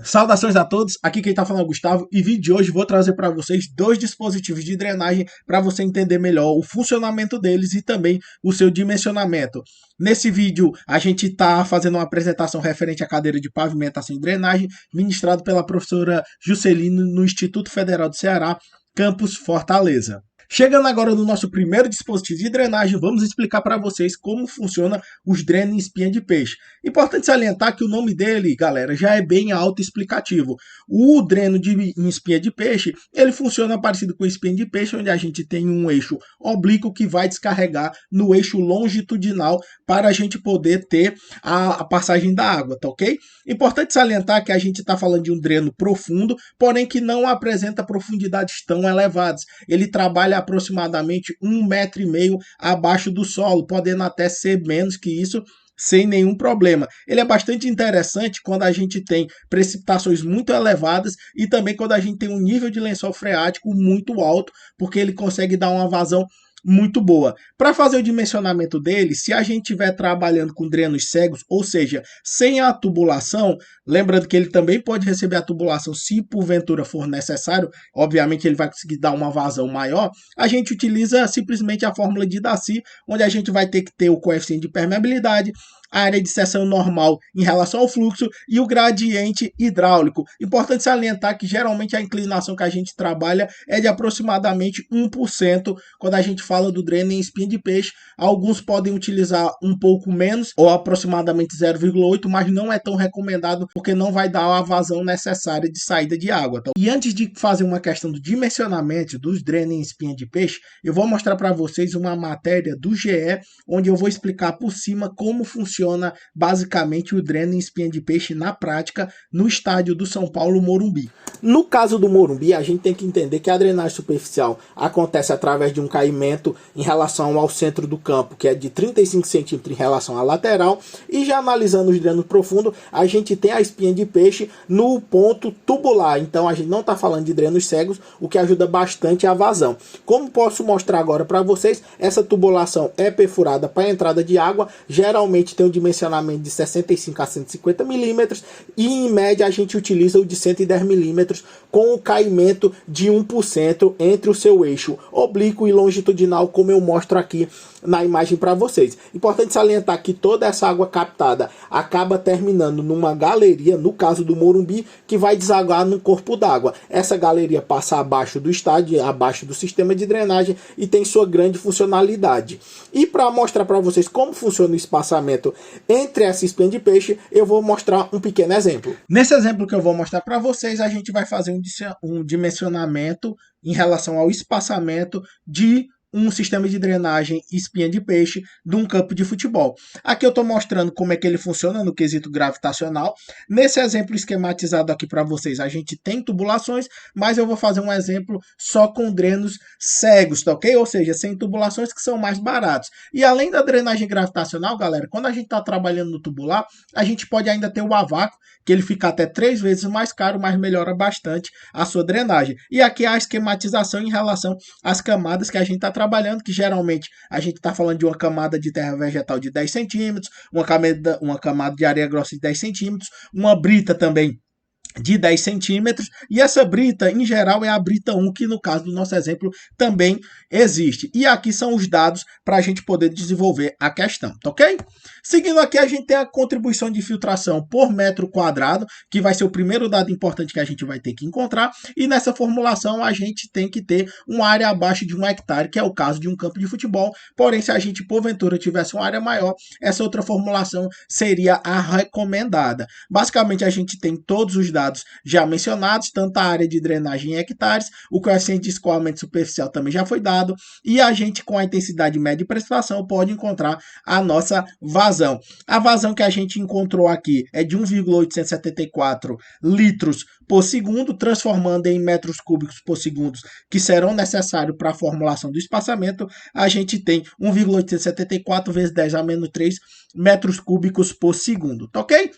Saudações a todos, aqui quem está falando é o Gustavo e vídeo de hoje vou trazer para vocês dois dispositivos de drenagem para você entender melhor o funcionamento deles e também o seu dimensionamento. Nesse vídeo a gente está fazendo uma apresentação referente à cadeira de pavimentação e drenagem ministrado pela professora Juscelino no Instituto Federal do Ceará, campus Fortaleza. Chegando agora no nosso primeiro dispositivo de drenagem, vamos explicar para vocês como funciona os drenos em espinha de peixe. Importante salientar que o nome dele, galera, já é bem autoexplicativo. O dreno em espinha de peixe, ele funciona parecido com espinha de peixe, onde a gente tem um eixo oblíquo que vai descarregar no eixo longitudinal para a gente poder ter a passagem da água, tá ok? Importante salientar que a gente está falando de um dreno profundo, porém que não apresenta profundidades tão elevadas. Ele trabalha aproximadamente 1,5 m abaixo do solo, podendo até ser menos que isso, sem nenhum problema. Ele é bastante interessante quando a gente tem precipitações muito elevadas e também quando a gente tem um nível de lençol freático muito alto, porque ele consegue dar uma vazão muito boa. Para fazer o dimensionamento dele, se a gente estiver trabalhando com drenos cegos, ou seja, sem a tubulação, lembrando que ele também pode receber a tubulação se porventura for necessário, obviamente ele vai conseguir dar uma vazão maior, a gente utiliza simplesmente a fórmula de Darcy, onde a gente vai ter que ter o coeficiente de permeabilidade, a área de seção normal em relação ao fluxo e o gradiente hidráulico. Importante salientar que geralmente a inclinação que a gente trabalha é de aproximadamente 1% quando a gente fala do dreno em espinha de peixe. Alguns podem utilizar um pouco menos ou aproximadamente 0,8, mas não é tão recomendado porque não vai dar a vazão necessária de saída de água. Tá? E antes de fazer uma questão do dimensionamento dos drenos em espinha de peixe, eu vou mostrar para vocês uma matéria do GE, onde eu vou explicar por cima como funciona basicamente o dreno em espinha de peixe na prática no estádio do São Paulo Morumbi. No caso do Morumbi, a gente tem que entender que a drenagem superficial acontece através de um caimento em relação ao centro do campo, que é de 35 centímetros em relação à lateral, e já analisando os drenos profundos, a gente tem a espinha de peixe no ponto tubular, então a gente não está falando de drenos cegos, o que ajuda bastante a vazão. Como posso mostrar agora para vocês, essa tubulação é perfurada para a entrada de água, geralmente tem um dimensionamento de 65 a 150 milímetros e em média a gente utiliza o de 110 milímetros com o caimento de 1% entre o seu eixo oblíquo e longitudinal, como eu mostro aqui na imagem para vocês. Importante salientar que toda essa água captada acaba terminando numa galeria, no caso do Morumbi, que vai desaguar no corpo d'água. Essa galeria passa abaixo do estádio, abaixo do sistema de drenagem e tem sua grande funcionalidade. E para mostrar para vocês como funciona o espaçamento entre essa espinha de peixe, eu vou mostrar um pequeno exemplo. Nesse exemplo que eu vou mostrar para vocês, a gente vai fazer um dimensionamento em relação ao espaçamento de um sistema de drenagem espinha de peixe de um campo de futebol. Aqui eu estou mostrando como é que ele funciona no quesito gravitacional. Nesse exemplo esquematizado aqui para vocês, a gente tem tubulações, mas eu vou fazer um exemplo só com drenos cegos, tá ok? Ou seja, sem tubulações, que são mais baratos. E além da drenagem gravitacional, galera, quando a gente está trabalhando no tubular, a gente pode ainda ter o a vácuo, que ele fica até 3 vezes mais caro, mas melhora bastante a sua drenagem. E aqui a esquematização em relação às camadas que a gente está trabalhando, que geralmente a gente está falando de uma camada de terra vegetal de 10 centímetros, uma camada de areia grossa de 10 centímetros, uma brita também de 10 centímetros, e essa brita em geral é a brita 1, que no caso do nosso exemplo também existe. E aqui são os dados para a gente poder desenvolver a questão, tá ok? Seguindo aqui, a gente tem a contribuição de filtração por metro quadrado, que vai ser o primeiro dado importante que a gente vai ter que encontrar, e nessa formulação a gente tem que ter uma área abaixo de 1 hectare, que é o caso de um campo de futebol, porém se a gente porventura tivesse uma área maior, essa outra formulação seria a recomendada. Basicamente a gente tem todos os dados já mencionados, tanto a área de drenagem em hectares, o coeficiente de escoamento superficial também já foi dado, e a gente com a intensidade média de precipitação pode encontrar a nossa vazão. A vazão que a gente encontrou aqui é de 1,874 litros por segundo, transformando em metros cúbicos por segundo, que serão necessários para a formulação do espaçamento. A gente tem 1,874 vezes 10 a menos 3 metros cúbicos por segundo, tá ok?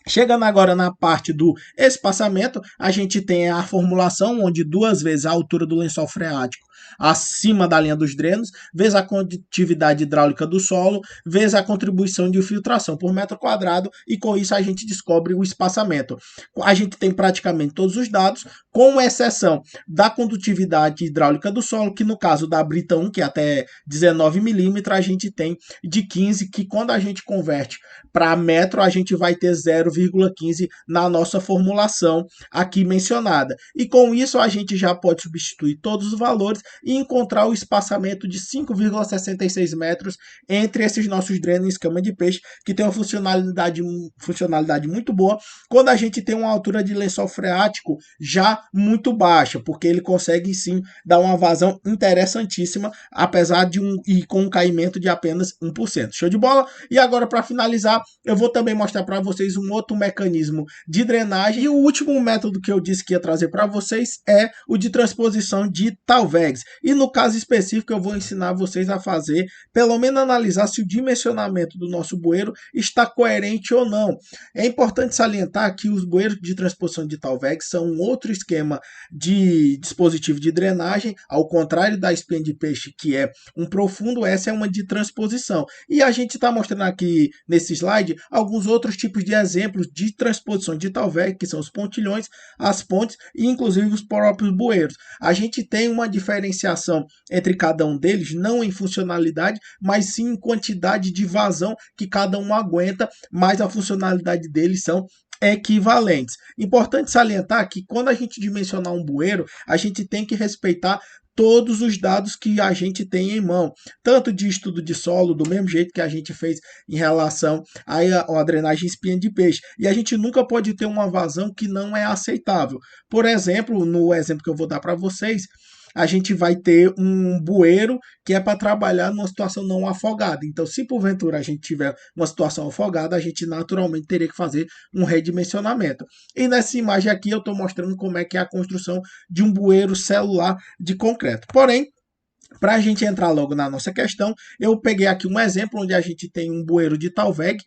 Chegando agora na parte do espaçamento, a gente tem a formulação onde duas vezes a altura do lençol freático acima da linha dos drenos, vezes a condutividade hidráulica do solo, vezes a contribuição de filtração por metro quadrado, e com isso a gente descobre o espaçamento. A gente tem praticamente todos os dados, com exceção da condutividade hidráulica do solo, que no caso da brita 1, que é até 19 milímetros, a gente tem de 15, que quando a gente converte para metro, a gente vai ter 0,15 na nossa formulação aqui mencionada. E com isso a gente já pode substituir todos os valores e encontrar o espaçamento de 5,66 metros entre esses nossos drenos em escama de peixe, que tem uma funcionalidade muito boa quando a gente tem uma altura de lençol freático já muito baixa, porque ele consegue sim dar uma vazão interessantíssima, apesar de com um caimento de apenas 1%. Show de bola? E agora, para finalizar, eu vou também mostrar para vocês um outro mecanismo de drenagem, e o último método que eu disse que ia trazer para vocês é o de transposição de Talvegs. E no caso específico eu vou ensinar vocês a fazer, pelo menos analisar se o dimensionamento do nosso bueiro está coerente ou não. É importante salientar que os bueiros de transposição de Talvegs são um outro esquema de dispositivo de drenagem, ao contrário da espinha de peixe, que é um profundo, essa é uma de transposição. E a gente está mostrando aqui nesse slide alguns outros tipos de exemplos de transposição de Talveg, que são os pontilhões, as pontes e inclusive os próprios bueiros. A gente tem uma diferenciação entre cada um deles, não em funcionalidade, mas sim em quantidade de vazão que cada um aguenta, mas a funcionalidade deles são equivalentes. Importante salientar que quando a gente dimensionar um bueiro, a gente tem que respeitar todos os dados que a gente tem em mão, tanto de estudo de solo, do mesmo jeito que a gente fez em relação à drenagem espinha de peixe. E a gente nunca pode ter uma vazão que não é aceitável. Por exemplo, no exemplo que eu vou dar para vocês, a gente vai ter um bueiro que é para trabalhar numa situação não afogada. Então, se porventura a gente tiver uma situação afogada, a gente naturalmente teria que fazer um redimensionamento. E nessa imagem aqui eu estou mostrando como é que é a construção de um bueiro celular de concreto. Porém, para a gente entrar logo na nossa questão, eu peguei aqui um exemplo onde a gente tem um bueiro de Talveg,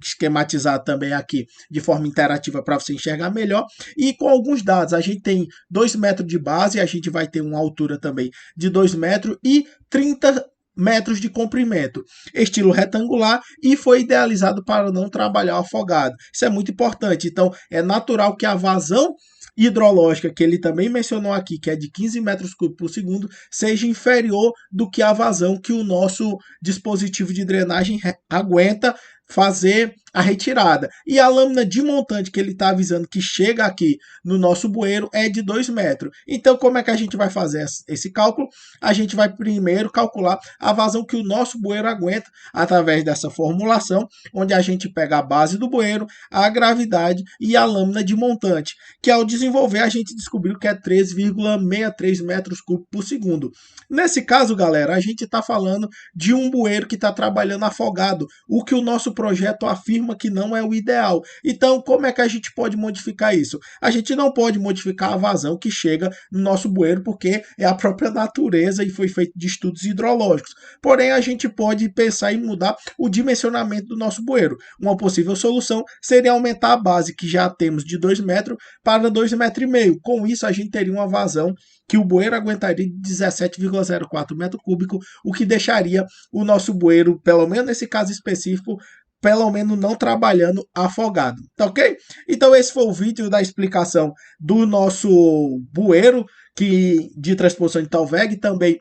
esquematizado também aqui de forma interativa para você enxergar melhor, e com alguns dados. A gente tem 2 metros de base, a gente vai ter uma altura também de 2 metros e 30 metros de comprimento, estilo retangular, e foi idealizado para não trabalhar afogado. Isso é muito importante. Então, é natural que a vazão hidrológica, que ele também mencionou aqui, que é de 15 metros cúbicos por segundo, seja inferior do que a vazão que o nosso dispositivo de drenagem aguenta fazer a retirada. E a lâmina de montante que ele está avisando que chega aqui no nosso bueiro é de 2 metros. Então, como é que a gente vai fazer esse cálculo? A gente vai primeiro calcular a vazão que o nosso bueiro aguenta através dessa formulação, onde a gente pega a base do bueiro, a gravidade e a lâmina de montante, que ao desenvolver a gente descobriu que é 3,63 metros cúbicos por segundo. Nesse caso, galera, a gente está falando de um bueiro que está trabalhando afogado, o que o nosso projeto afirma que não é o ideal. Então, como é que a gente pode modificar isso? A gente não pode modificar a vazão que chega no nosso bueiro, porque é a própria natureza e foi feito de estudos hidrológicos. Porém, a gente pode pensar em mudar o dimensionamento do nosso bueiro. Uma possível solução seria aumentar a base que já temos de 2 metros para 2,5 metros. Com isso, a gente teria uma vazão que o bueiro aguentaria de 17,04 metros cúbicos, o que deixaria o nosso bueiro, pelo menos nesse caso específico, pelo menos não trabalhando afogado, tá ok? Então esse foi o vídeo da explicação do nosso bueiro de transposição de Talveg e também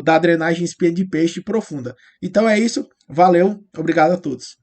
da drenagem espinha de peixe profunda. Então é isso, valeu, obrigado a todos.